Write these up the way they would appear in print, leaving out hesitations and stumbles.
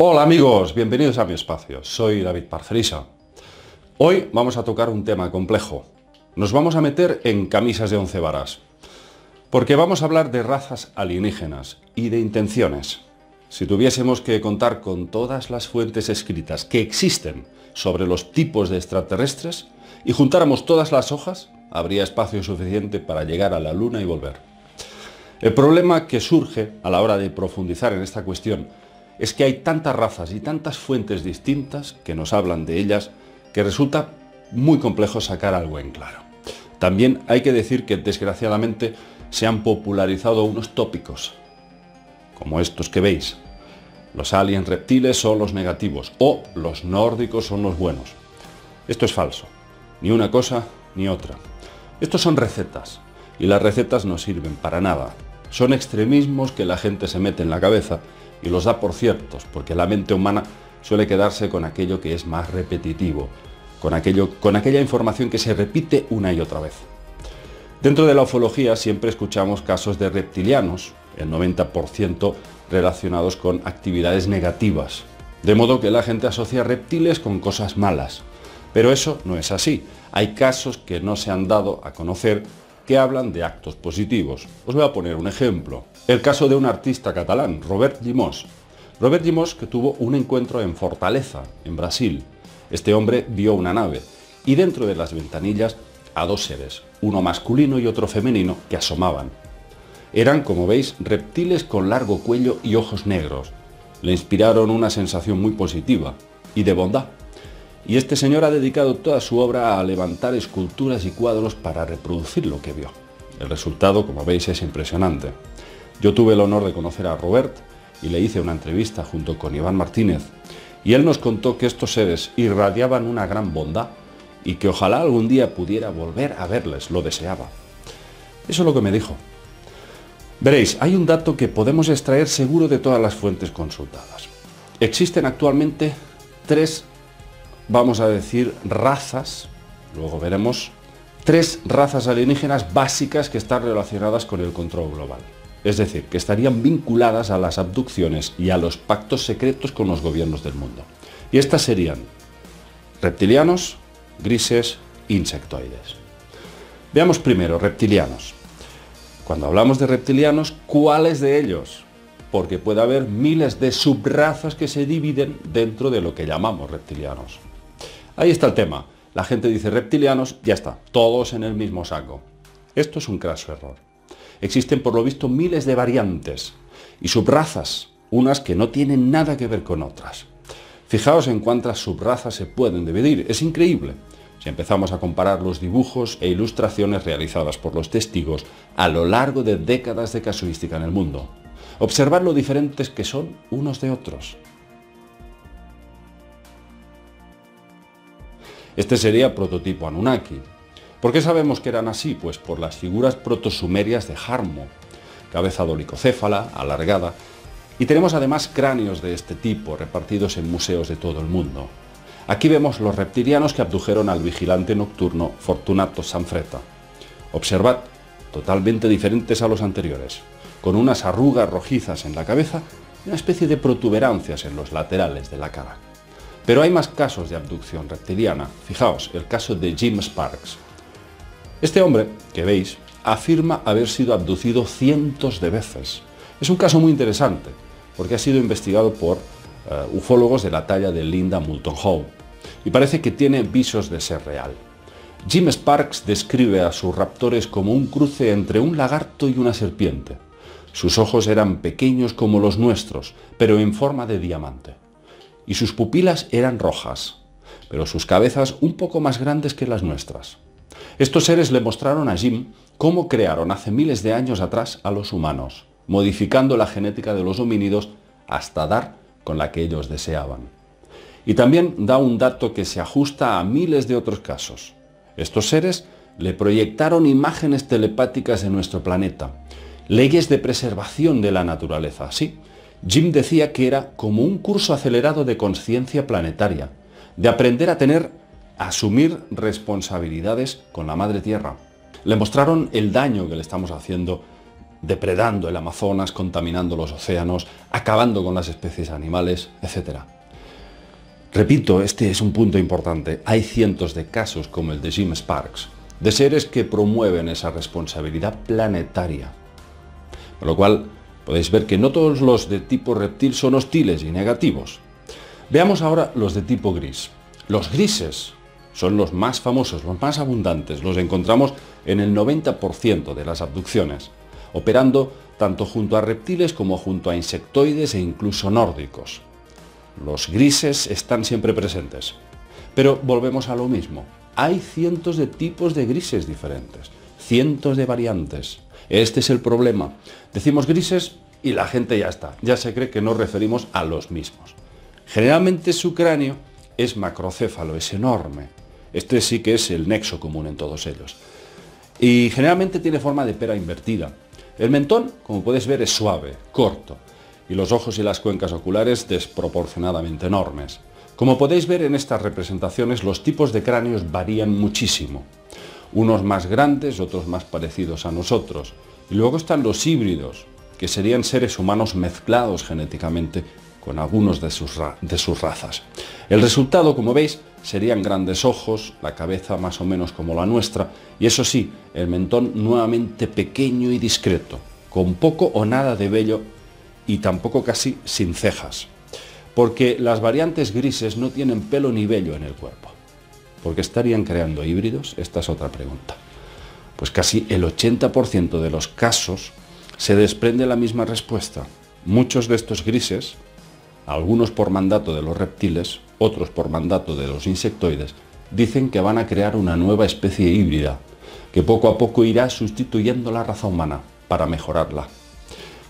Hola amigos, bienvenidos a mi espacio. Soy David Parcerisa. Hoy vamos a tocar un tema complejo. Nos vamos a meter en camisas de 11 varas. Porque vamos a hablar de razas alienígenas y de intenciones. Si tuviésemos que contar con todas las fuentes escritas que existen sobre los tipos de extraterrestres y juntáramos todas las hojas, habría espacio suficiente para llegar a la Luna y volver. El problema que surge a la hora de profundizar en esta cuestión es que hay tantas razas y tantas fuentes distintas que nos hablan de ellas que resulta muy complejo sacar algo en claro. También hay que decir que desgraciadamente se han popularizado unos tópicos, como estos que veis. Los aliens reptiles son los negativos o los nórdicos son los buenos. Esto es falso, ni una cosa ni otra. Estos son recetas y las recetas no sirven para nada. Son extremismos que la gente se mete en la cabeza y los da por ciertos, porque la mente humana suele quedarse con aquello que es más repetitivo, con aquella información que se repite una y otra vez. Dentro de la ufología siempre escuchamos casos de reptilianos, el 90% relacionados con actividades negativas, de modo que la gente asocia reptiles con cosas malas. Pero eso no es así. Hay casos que no se han dado a conocer que hablan de actos positivos. Os voy a poner un ejemplo. El caso de un artista catalán, Robert Llimós. Robert Llimós, que tuvo un encuentro en Fortaleza, en Brasil. Este hombre vio una nave y dentro de las ventanillas a dos seres, uno masculino y otro femenino, que asomaban. Eran, como veis, reptiles con largo cuello y ojos negros. Le inspiraron una sensación muy positiva y de bondad. Y este señor ha dedicado toda su obra a levantar esculturas y cuadros para reproducir lo que vio. El resultado, como veis, es impresionante. Yo tuve el honor de conocer a Robert y le hice una entrevista junto con Iván Martínez, y él nos contó que estos seres irradiaban una gran bondad y que ojalá algún día pudiera volver a verles, lo deseaba. Eso es lo que me dijo. Veréis, hay un dato que podemos extraer seguro de todas las fuentes consultadas. Existen actualmente tres, vamos a decir, razas, luego veremos, tres razas alienígenas básicas que están relacionadas con el control global. Es decir, que estarían vinculadas a las abducciones y a los pactos secretos con los gobiernos del mundo. Y estas serían reptilianos, grises, insectoides. Veamos primero reptilianos. Cuando hablamos de reptilianos, ¿cuáles de ellos? Porque puede haber miles de subrazas que se dividen dentro de lo que llamamos reptilianos. Ahí está el tema. La gente dice reptilianos, ya está, todos en el mismo saco. Esto es un craso error. Existen por lo visto miles de variantes y subrazas, unas que no tienen nada que ver con otras. Fijaos en cuántas subrazas se pueden dividir, es increíble. Si empezamos a comparar los dibujos e ilustraciones realizadas por los testigos a lo largo de décadas de casuística en el mundo, observar lo diferentes que son unos de otros. Este sería prototipo Anunnaki. ¿Por qué sabemos que eran así? Pues por las figuras protosumerias de Jarmo, cabeza dolicocéfala, alargada, y tenemos además cráneos de este tipo repartidos en museos de todo el mundo. Aquí vemos los reptilianos que abdujeron al vigilante nocturno Fortunato Sanfretta. Observad, totalmente diferentes a los anteriores, con unas arrugas rojizas en la cabeza y una especie de protuberancias en los laterales de la cara. Pero hay más casos de abducción reptiliana. Fijaos, el caso de Jim Sparks. Este hombre, que veis, afirma haber sido abducido cientos de veces. Es un caso muy interesante, porque ha sido investigado por ufólogos de la talla de Linda Moulton Howe, y parece que tiene visos de ser real. Jim Sparks describe a sus raptores como un cruce entre un lagarto y una serpiente. Sus ojos eran pequeños como los nuestros, pero en forma de diamante. Y sus pupilas eran rojas, pero sus cabezas un poco más grandes que las nuestras. Estos seres le mostraron a Jim cómo crearon hace miles de años atrás a los humanos, modificando la genética de los homínidos hasta dar con la que ellos deseaban. Y también da un dato que se ajusta a miles de otros casos. Estos seres le proyectaron imágenes telepáticas de nuestro planeta, leyes de preservación de la naturaleza. Sí, Jim decía que era como un curso acelerado de conciencia planetaria, de aprender a asumir responsabilidades con la Madre Tierra. Le mostraron el daño que le estamos haciendo depredando el Amazonas, contaminando los océanos, acabando con las especies animales, etc. Repito, este es un punto importante. Hay cientos de casos como el de Jim Sparks, de seres que promueven esa responsabilidad planetaria. Con lo cual, podéis ver que no todos los de tipo reptil son hostiles y negativos. Veamos ahora los de tipo gris. Los grises son los más famosos, los más abundantes. Los encontramos en el 90% de las abducciones, operando tanto junto a reptiles como junto a insectoides e incluso nórdicos. Los grises están siempre presentes. Pero volvemos a lo mismo. Hay cientos de tipos de grises diferentes, cientos de variantes. Este es el problema. Decimos grises y la gente ya está, ya se cree que nos referimos a los mismos. Generalmente su cráneo es macrocéfalo, es enorme. Este sí que es el nexo común en todos ellos. Y generalmente tiene forma de pera invertida. El mentón, como puedes ver, es suave, corto, y los ojos y las cuencas oculares desproporcionadamente enormes. Como podéis ver en estas representaciones, los tipos de cráneos varían muchísimo. Unos más grandes, otros más parecidos a nosotros. Y luego están los híbridos, que serían seres humanos mezclados genéticamente con algunos de sus razas. El resultado, como veis, serían grandes ojos, la cabeza más o menos como la nuestra, y eso sí, el mentón nuevamente pequeño y discreto, con poco o nada de vello y tampoco casi sin cejas. Porque las variantes grises no tienen pelo ni vello en el cuerpo. ¿Por qué estarían creando híbridos? Esta es otra pregunta. Pues casi el 80% de los casos se desprende la misma respuesta. Muchos de estos grises, algunos por mandato de los reptiles, otros por mandato de los insectoides, dicen que van a crear una nueva especie híbrida, que poco a poco irá sustituyendo la raza humana para mejorarla.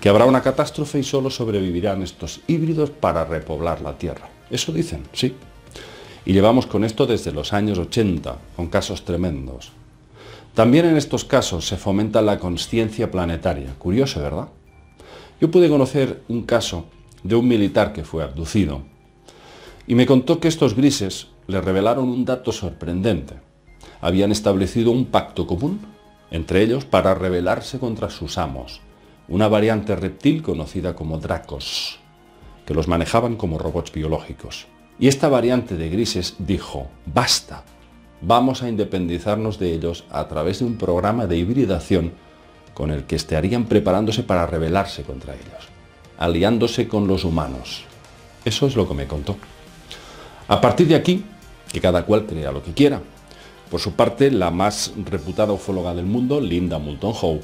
Que habrá una catástrofe y solo sobrevivirán estos híbridos para repoblar la Tierra. Eso dicen, sí. Y llevamos con esto desde los años 80, con casos tremendos. También en estos casos se fomenta la consciencia planetaria. Curioso, ¿verdad? Yo pude conocer un caso de un militar que fue abducido y me contó que estos grises le revelaron un dato sorprendente. Habían establecido un pacto común entre ellos para rebelarse contra sus amos, una variante reptil conocida como Dracos, que los manejaban como robots biológicos. Y esta variante de grises dijo: basta, vamos a independizarnos de ellos a través de un programa de hibridación con el que estarían preparándose para rebelarse contra ellos, aliándose con los humanos. Eso es lo que me contó. A partir de aquí, que cada cual crea lo que quiera. Por su parte, la más reputada ufóloga del mundo, Linda Moulton Howe,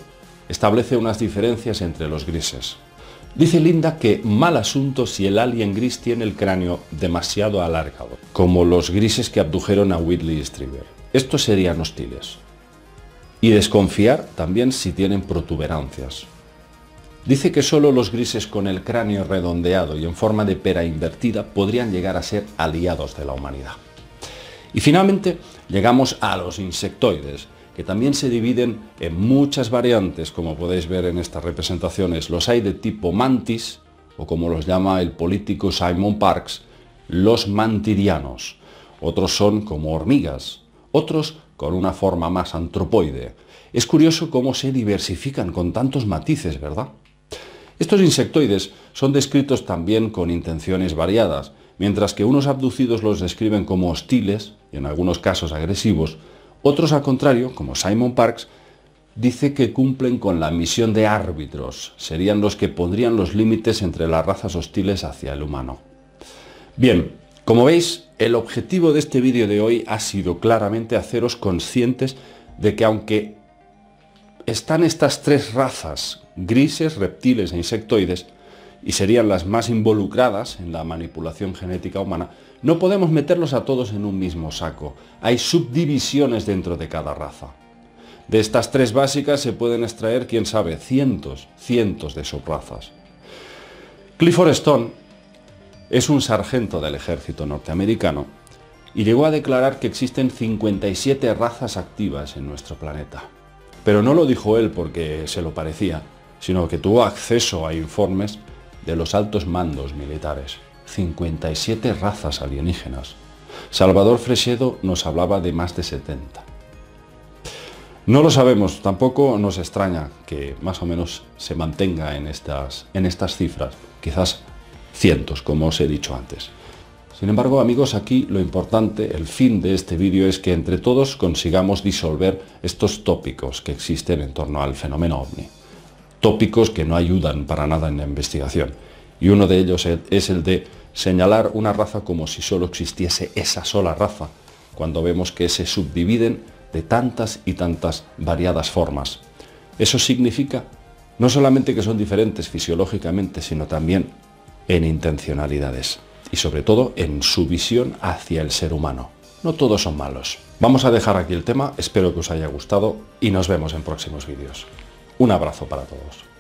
establece unas diferencias entre los grises. Dice Linda que mal asunto si el alien gris tiene el cráneo demasiado alargado, como los grises que abdujeron a Whitley Strieber. Estos serían hostiles. Y desconfiar también si tienen protuberancias. Dice que solo los grises con el cráneo redondeado y en forma de pera invertida podrían llegar a ser aliados de la humanidad. Y finalmente llegamos a los insectoides, que también se dividen en muchas variantes, como podéis ver en estas representaciones. Los hay de tipo mantis, o como los llama el político Simon Parkes, los mantirianos. Otros son como hormigas, otros con una forma más antropoide. Es curioso cómo se diversifican con tantos matices, ¿verdad? Estos insectoides son descritos también con intenciones variadas, mientras que unos abducidos los describen como hostiles, y en algunos casos agresivos. Otros, al contrario, como Simon Parkes, dice que cumplen con la misión de árbitros, serían los que pondrían los límites entre las razas hostiles hacia el humano. Bien, como veis, el objetivo de este vídeo de hoy ha sido claramente haceros conscientes de que aunque están estas tres razas, grises, reptiles e insectoides, y serían las más involucradas en la manipulación genética humana, no podemos meterlos a todos en un mismo saco. Hay subdivisiones dentro de cada raza. De estas tres básicas se pueden extraer, quién sabe, cientos de subrazas. Clifford Stone es un sargento del ejército norteamericano y llegó a declarar que existen 57 razas activas en nuestro planeta. Pero no lo dijo él porque se lo parecía, sino que tuvo acceso a informes de los altos mandos militares. 57 razas alienígenas. Salvador Freixedo nos hablaba de más de 70. No lo sabemos, tampoco nos extraña que más o menos se mantenga en estas cifras, quizás cientos, como os he dicho antes. Sin embargo, amigos, aquí lo importante, el fin de este vídeo es que entre todos consigamos disolver estos tópicos que existen en torno al fenómeno ovni. Tópicos que no ayudan para nada en la investigación. Y uno de ellos es el de señalar una raza como si solo existiese esa sola raza, cuando vemos que se subdividen de tantas y tantas variadas formas. Eso significa no solamente que son diferentes fisiológicamente, sino también en intencionalidades y sobre todo en su visión hacia el ser humano. No todos son malos. Vamos a dejar aquí el tema, espero que os haya gustado y nos vemos en próximos vídeos. Un abrazo para todos.